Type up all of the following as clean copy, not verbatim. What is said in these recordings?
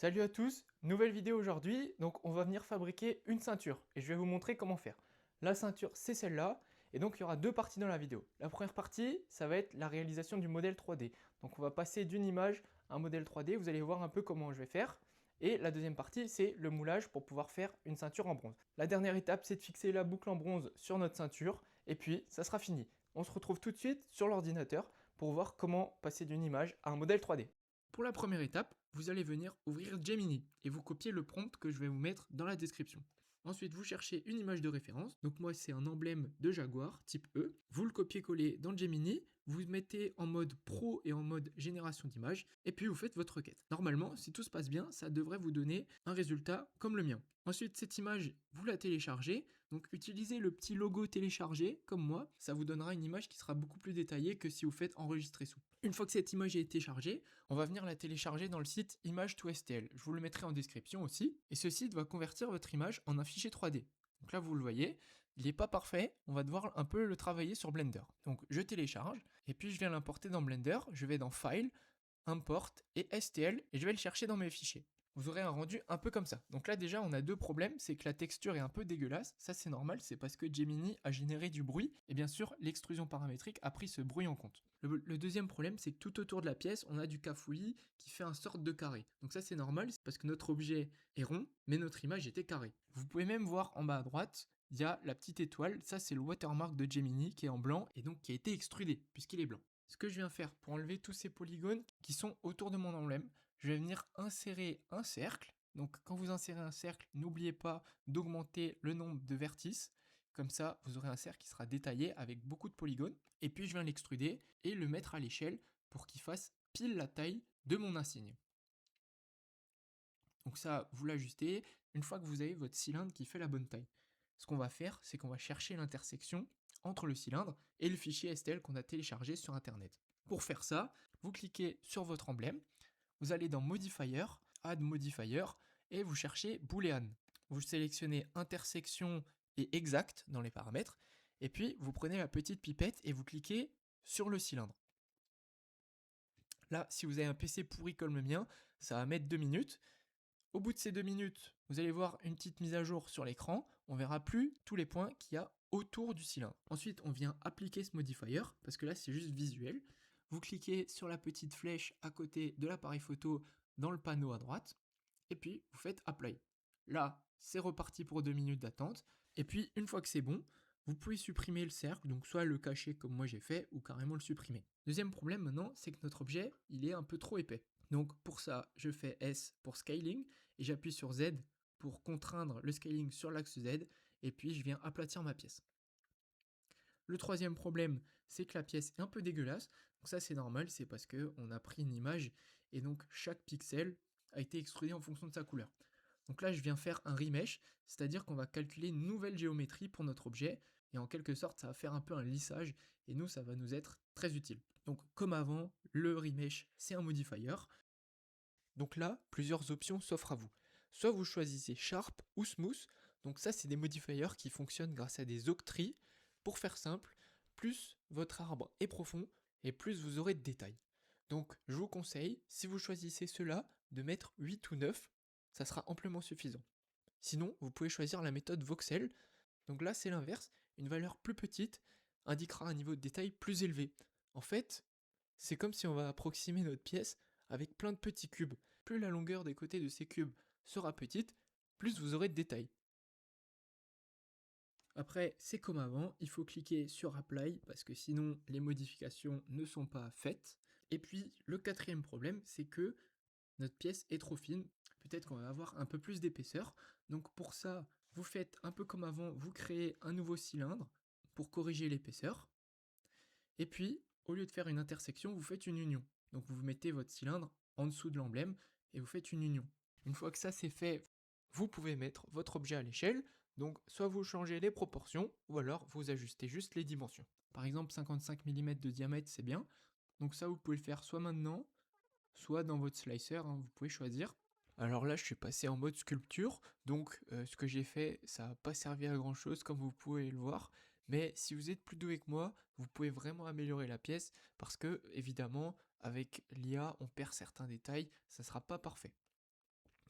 Salut à tous, nouvelle vidéo aujourd'hui, donc on va venir fabriquer une ceinture et je vais vous montrer comment faire. La ceinture c'est celle-là et donc il y aura deux parties dans la vidéo. La première partie ça va être la réalisation du modèle 3D. Donc on va passer d'une image à un modèle 3D, vous allez voir un peu comment je vais faire. Et la deuxième partie c'est le moulage pour pouvoir faire une ceinture en bronze. La dernière étape c'est de fixer la boucle en bronze sur notre ceinture et puis ça sera fini. On se retrouve tout de suite sur l'ordinateur pour voir comment passer d'une image à un modèle 3D. Pour la première étape, vous allez venir ouvrir Gemini et vous copiez le prompt que je vais vous mettre dans la description. Ensuite, vous cherchez une image de référence. Donc moi, c'est un emblème de Jaguar type E. Vous le copiez-collez dans Gemini, vous mettez en mode pro et en mode génération d'images, et puis vous faites votre requête. Normalement, si tout se passe bien, ça devrait vous donner un résultat comme le mien. Ensuite, cette image, vous la téléchargez. Donc utilisez le petit logo téléchargé, comme moi. Ça vous donnera une image qui sera beaucoup plus détaillée que si vous faites enregistrer sous. Une fois que cette image a été chargée, on va venir la télécharger dans le site Image2STL. Je vous le mettrai en description aussi. Et ce site va convertir votre image en un fichier 3D. Donc là, vous le voyez, il n'est pas parfait. On va devoir un peu le travailler sur Blender. Donc je télécharge et puis je viens l'importer dans Blender. Je vais dans File, Import et STL et je vais le chercher dans mes fichiers. Vous aurez un rendu un peu comme ça. Donc là déjà on a deux problèmes, c'est que la texture est un peu dégueulasse, ça c'est normal, c'est parce que Gemini a généré du bruit, et bien sûr l'extrusion paramétrique a pris ce bruit en compte. Le deuxième problème c'est que tout autour de la pièce on a du cafouillis qui fait un sorte de carré. Donc ça c'est normal, c'est parce que notre objet est rond, mais notre image était carrée. Vous pouvez même voir en bas à droite, il y a la petite étoile, ça c'est le watermark de Gemini qui est en blanc et donc qui a été extrudé puisqu'il est blanc. Ce que je viens faire pour enlever tous ces polygones qui sont autour de mon emblème, je vais venir insérer un cercle. Donc quand vous insérez un cercle, n'oubliez pas d'augmenter le nombre de vertices. Comme ça, vous aurez un cercle qui sera détaillé avec beaucoup de polygones. Et puis je viens l'extruder et le mettre à l'échelle pour qu'il fasse pile la taille de mon insigne. Donc ça, vous l'ajustez une fois que vous avez votre cylindre qui fait la bonne taille. Ce qu'on va faire, c'est qu'on va chercher l'intersection entre le cylindre et le fichier STL qu'on a téléchargé sur Internet. Pour faire ça, vous cliquez sur votre emblème, vous allez dans Modifier, Add Modifier, et vous cherchez Boolean. Vous sélectionnez intersection et exact dans les paramètres, et puis vous prenez la petite pipette et vous cliquez sur le cylindre. Là, si vous avez un PC pourri comme le mien, ça va mettre 2 minutes. Au bout de ces 2 minutes, vous allez voir une petite mise à jour sur l'écran. On verra plus tous les points qu'il y a autour du cylindre. Ensuite, on vient appliquer ce modifier, parce que là, c'est juste visuel. Vous cliquez sur la petite flèche à côté de l'appareil photo dans le panneau à droite, et puis vous faites Apply. Là, c'est reparti pour 2 minutes d'attente. Et puis, une fois que c'est bon, vous pouvez supprimer le cercle, donc soit le cacher comme moi j'ai fait, ou carrément le supprimer. Deuxième problème maintenant, c'est que notre objet, il est un peu trop épais. Donc pour ça, je fais S pour scaling et j'appuie sur Z pour contraindre le scaling sur l'axe Z et puis je viens aplatir ma pièce. Le troisième problème, c'est que la pièce est un peu dégueulasse. Donc ça c'est normal, c'est parce qu'on a pris une image et donc chaque pixel a été extrudé en fonction de sa couleur. Donc là, je viens faire un remesh, c'est-à-dire qu'on va calculer une nouvelle géométrie pour notre objet, et en quelque sorte, ça va faire un peu un lissage, et nous, ça va nous être très utile. Donc comme avant, le remesh, c'est un modifier. Donc là, plusieurs options s'offrent à vous. Soit vous choisissez Sharp ou Smooth, donc ça, c'est des modifiers qui fonctionnent grâce à des octries. Pour faire simple, plus votre arbre est profond, et plus vous aurez de détails. Donc je vous conseille, si vous choisissez cela, de mettre 8 ou 9, ça sera amplement suffisant. Sinon, vous pouvez choisir la méthode voxel. Donc là, c'est l'inverse. Une valeur plus petite indiquera un niveau de détail plus élevé. En fait, c'est comme si on va approximer notre pièce avec plein de petits cubes. Plus la longueur des côtés de ces cubes sera petite, plus vous aurez de détails. Après, c'est comme avant, il faut cliquer sur Apply parce que sinon les modifications ne sont pas faites. Et puis, le quatrième problème, c'est que notre pièce est trop fine, peut-être qu'on va avoir un peu plus d'épaisseur. Donc pour ça, vous faites un peu comme avant, vous créez un nouveau cylindre pour corriger l'épaisseur. Et puis, au lieu de faire une intersection, vous faites une union. Donc vous mettez votre cylindre en dessous de l'emblème et vous faites une union. Une fois que ça c'est fait, vous pouvez mettre votre objet à l'échelle. Donc soit vous changez les proportions ou alors vous ajustez juste les dimensions. Par exemple 55 mm de diamètre c'est bien. Donc ça vous pouvez le faire soit maintenant, soit dans votre slicer, hein, vous pouvez choisir. Alors là, je suis passé en mode sculpture, donc ce que j'ai fait, ça n'a pas servi à grand chose, comme vous pouvez le voir. Mais si vous êtes plus doué que moi, vous pouvez vraiment améliorer la pièce, parce que, évidemment, avec l'IA, on perd certains détails, ça sera pas parfait.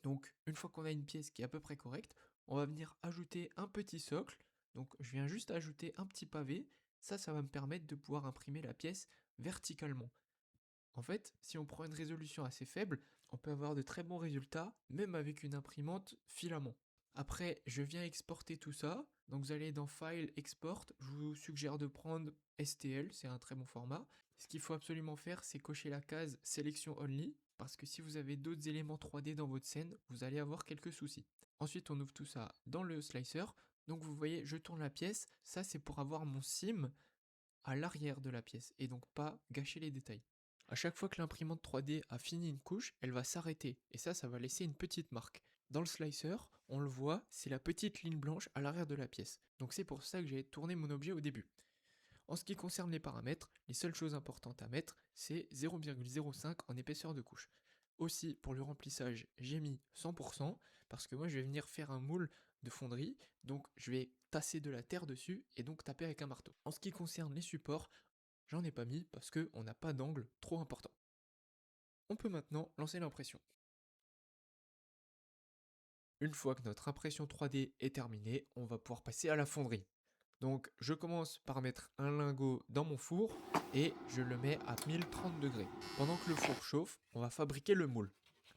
Donc une fois qu'on a une pièce qui est à peu près correcte, on va venir ajouter un petit socle. Donc je viens juste ajouter un petit pavé. Ça va me permettre de pouvoir imprimer la pièce verticalement. En fait, si on prend une résolution assez faible, on peut avoir de très bons résultats, même avec une imprimante filament. Après, je viens exporter tout ça. Donc vous allez dans File, Export. Je vous suggère de prendre STL, c'est un très bon format. Ce qu'il faut absolument faire, c'est cocher la case Sélection Only, parce que si vous avez d'autres éléments 3D dans votre scène, vous allez avoir quelques soucis. Ensuite, on ouvre tout ça dans le slicer. Donc vous voyez, je tourne la pièce. Ça, c'est pour avoir mon sim à l'arrière de la pièce et donc pas gâcher les détails. À chaque fois que l'imprimante 3D a fini une couche, elle va s'arrêter et ça va laisser une petite marque. Dans le slicer, on le voit, c'est la petite ligne blanche à l'arrière de la pièce. Donc c'est pour ça que j'ai tourné mon objet au début. En ce qui concerne les paramètres, les seules choses importantes à mettre, c'est 0,05 en épaisseur de couche. Aussi, pour le remplissage, j'ai mis 100%, parce que moi je vais venir faire un moule de fonderie, donc je vais tasser de la terre dessus et donc taper avec un marteau. En ce qui concerne les supports, j'en ai pas mis parce qu'on n'a pas d'angle trop important. On peut maintenant lancer l'impression. Une fois que notre impression 3D est terminée, on va pouvoir passer à la fonderie. Donc je commence par mettre un lingot dans mon four et je le mets à 1030 degrés. Pendant que le four chauffe, on va fabriquer le moule.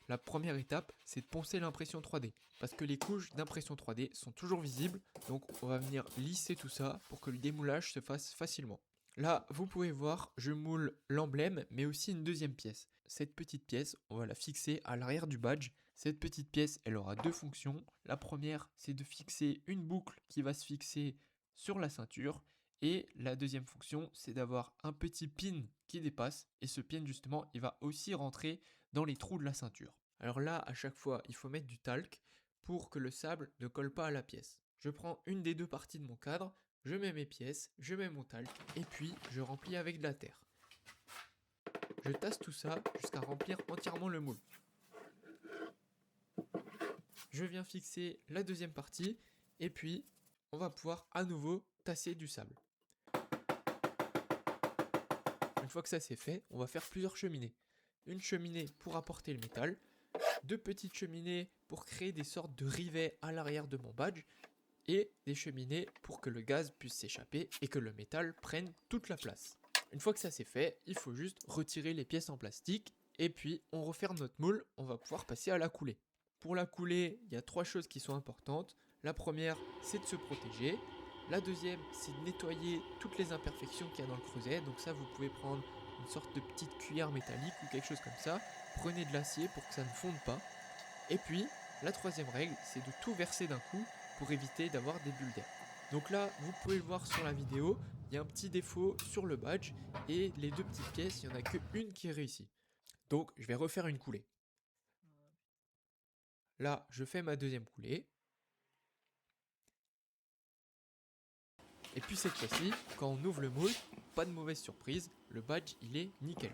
La première étape, c'est de poncer l'impression 3D, parce que les couches d'impression 3D sont toujours visibles, donc on va venir lisser tout ça pour que le démoulage se fasse facilement. Là, vous pouvez voir, je moule l'emblème, mais aussi une deuxième pièce. Cette petite pièce, on va la fixer à l'arrière du badge. Cette petite pièce, elle aura deux fonctions. La première, c'est de fixer une boucle qui va se fixer sur la ceinture. Et la deuxième fonction, c'est d'avoir un petit pin qui dépasse. Et ce pin, justement, il va aussi rentrer dans les trous de la ceinture. Alors là, à chaque fois, il faut mettre du talc pour que le sable ne colle pas à la pièce. Je prends une des deux parties de mon cadre, je mets mes pièces, je mets mon talc, et puis je remplis avec de la terre. Je tasse tout ça jusqu'à remplir entièrement le moule. Je viens fixer la deuxième partie, et puis on va pouvoir à nouveau tasser du sable. Une fois que ça c'est fait, on va faire plusieurs cheminées. Une cheminée pour apporter le métal, deux petites cheminées pour créer des sortes de rivets à l'arrière de mon badge, et des cheminées pour que le gaz puisse s'échapper et que le métal prenne toute la place. Une fois que ça c'est fait, il faut juste retirer les pièces en plastique et puis on referme notre moule, on va pouvoir passer à la coulée. Pour la coulée, il y a trois choses qui sont importantes. La première, c'est de se protéger. La deuxième, c'est de nettoyer toutes les imperfections qu'il y a dans le creuset. Donc ça, vous pouvez prendre une sorte de petite cuillère métallique ou quelque chose comme ça. Prenez de l'acier pour que ça ne fonde pas. Et puis, la troisième règle, c'est de tout verser d'un coup pour éviter d'avoir des bulles d'air. Donc là, vous pouvez le voir sur la vidéo, il y a un petit défaut sur le badge et les deux petites pièces, il n'y en a qu'une qui est réussie. Donc je vais refaire une coulée. Là, je fais ma deuxième coulée. Et puis cette fois-ci, quand on ouvre le moule, pas de mauvaise surprise, le badge il est nickel.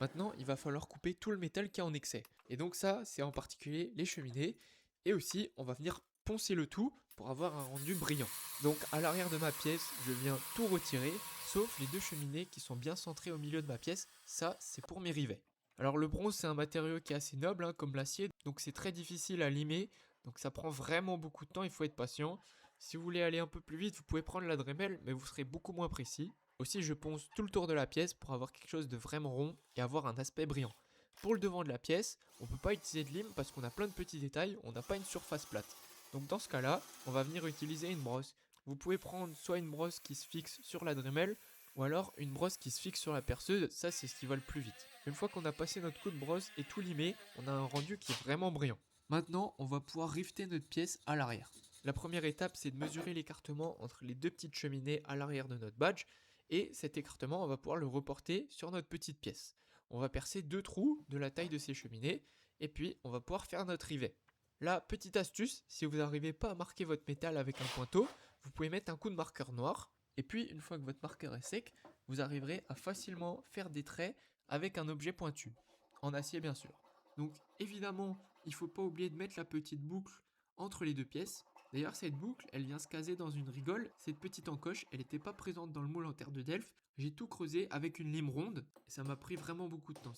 Maintenant, il va falloir couper tout le métal qui est en excès. Et donc ça, c'est en particulier les cheminées. Et aussi, on va venir poncer le tout pour avoir un rendu brillant. Donc à l'arrière de ma pièce, je viens tout retirer, sauf les deux cheminées qui sont bien centrées au milieu de ma pièce. Ça, c'est pour mes rivets. Alors le bronze, c'est un matériau qui est assez noble, comme l'acier, donc c'est très difficile à limer. Donc ça prend vraiment beaucoup de temps, il faut être patient. Si vous voulez aller un peu plus vite, vous pouvez prendre la Dremel, mais vous serez beaucoup moins précis. Aussi, je ponce tout le tour de la pièce pour avoir quelque chose de vraiment rond et avoir un aspect brillant. Pour le devant de la pièce, on ne peut pas utiliser de lime parce qu'on a plein de petits détails, on n'a pas une surface plate. Donc dans ce cas-là, on va venir utiliser une brosse. Vous pouvez prendre soit une brosse qui se fixe sur la Dremel, ou alors une brosse qui se fixe sur la perceuse, ça c'est ce qui va le plus vite. Une fois qu'on a passé notre coup de brosse et tout limé, on a un rendu qui est vraiment brillant. Maintenant, on va pouvoir rifter notre pièce à l'arrière. La première étape, c'est de mesurer l'écartement entre les deux petites cheminées à l'arrière de notre badge, et cet écartement, on va pouvoir le reporter sur notre petite pièce. On va percer deux trous de la taille de ces cheminées, et puis on va pouvoir faire notre rivet. La petite astuce, si vous n'arrivez pas à marquer votre métal avec un pointeau, vous pouvez mettre un coup de marqueur noir, et puis une fois que votre marqueur est sec, vous arriverez à facilement faire des traits avec un objet pointu, en acier bien sûr. Donc évidemment, il ne faut pas oublier de mettre la petite boucle entre les deux pièces. D'ailleurs, cette boucle, elle vient se caser dans une rigole. Cette petite encoche, elle n'était pas présente dans le moule en terre de Delft. J'ai tout creusé avec une lime ronde et ça m'a pris vraiment beaucoup de temps.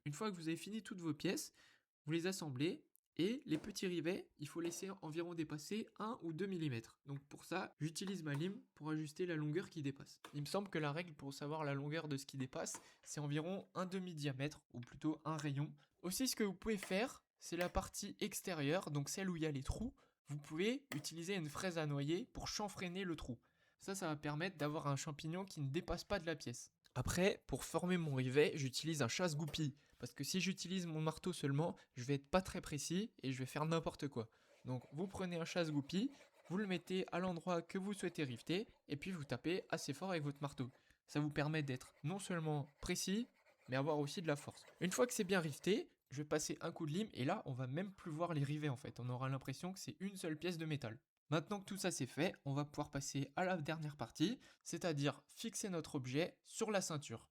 Une fois que vous avez fini toutes vos pièces, vous les assemblez et les petits rivets, il faut laisser environ dépasser 1 ou 2 mm. Donc pour ça, j'utilise ma lime pour ajuster la longueur qui dépasse. Il me semble que la règle pour savoir la longueur de ce qui dépasse, c'est environ un demi-diamètre, ou plutôt un rayon. Aussi, ce que vous pouvez faire, c'est la partie extérieure, donc celle où il y a les trous. Vous pouvez utiliser une fraise à noyer pour chanfreiner le trou. Ça va permettre d'avoir un champignon qui ne dépasse pas de la pièce. Après, pour former mon rivet, j'utilise un chasse-goupille. Parce que si j'utilise mon marteau seulement, je vais être pas très précis et je vais faire n'importe quoi. Donc vous prenez un chasse-goupille, vous le mettez à l'endroit que vous souhaitez rifter, et puis vous tapez assez fort avec votre marteau. Ça vous permet d'être non seulement précis, mais avoir aussi de la force. Une fois que c'est bien rifté, je vais passer un coup de lime, et là, on va même plus voir les rivets en fait. On aura l'impression que c'est une seule pièce de métal. Maintenant que tout ça c'est fait, on va pouvoir passer à la dernière partie, c'est-à-dire fixer notre objet sur la ceinture.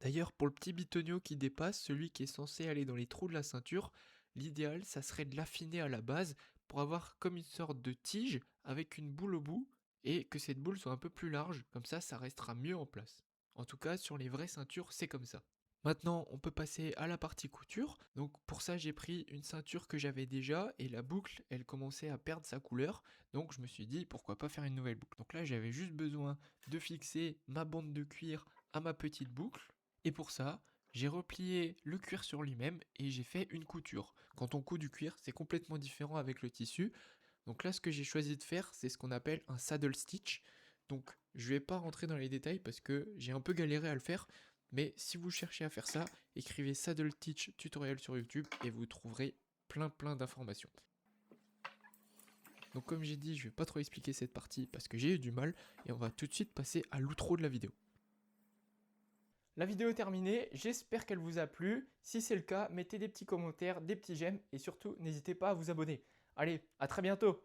D'ailleurs, pour le petit bitonio qui dépasse, celui qui est censé aller dans les trous de la ceinture, l'idéal, ça serait de l'affiner à la base pour avoir comme une sorte de tige avec une boule au bout et que cette boule soit un peu plus large, comme ça restera mieux en place. En tout cas, sur les vraies ceintures, c'est comme ça. Maintenant, on peut passer à la partie couture. Donc pour ça, j'ai pris une ceinture que j'avais déjà et la boucle, elle commençait à perdre sa couleur. Donc je me suis dit, pourquoi pas faire une nouvelle boucle. Donc là, j'avais juste besoin de fixer ma bande de cuir à ma petite boucle. Et pour ça, j'ai replié le cuir sur lui-même et j'ai fait une couture. Quand on coud du cuir, c'est complètement différent avec le tissu. Donc là, ce que j'ai choisi de faire, c'est ce qu'on appelle un saddle stitch. Donc je vais pas rentrer dans les détails parce que j'ai un peu galéré à le faire. Mais si vous cherchez à faire ça, écrivez saddle stitch tutoriel sur YouTube et vous trouverez plein d'informations. Donc comme j'ai dit, je vais pas trop expliquer cette partie parce que j'ai eu du mal et on va tout de suite passer à l'outro de la vidéo. La vidéo est terminée, j'espère qu'elle vous a plu. Si c'est le cas, mettez des petits commentaires, des petits j'aime et surtout n'hésitez pas à vous abonner. Allez, à très bientôt!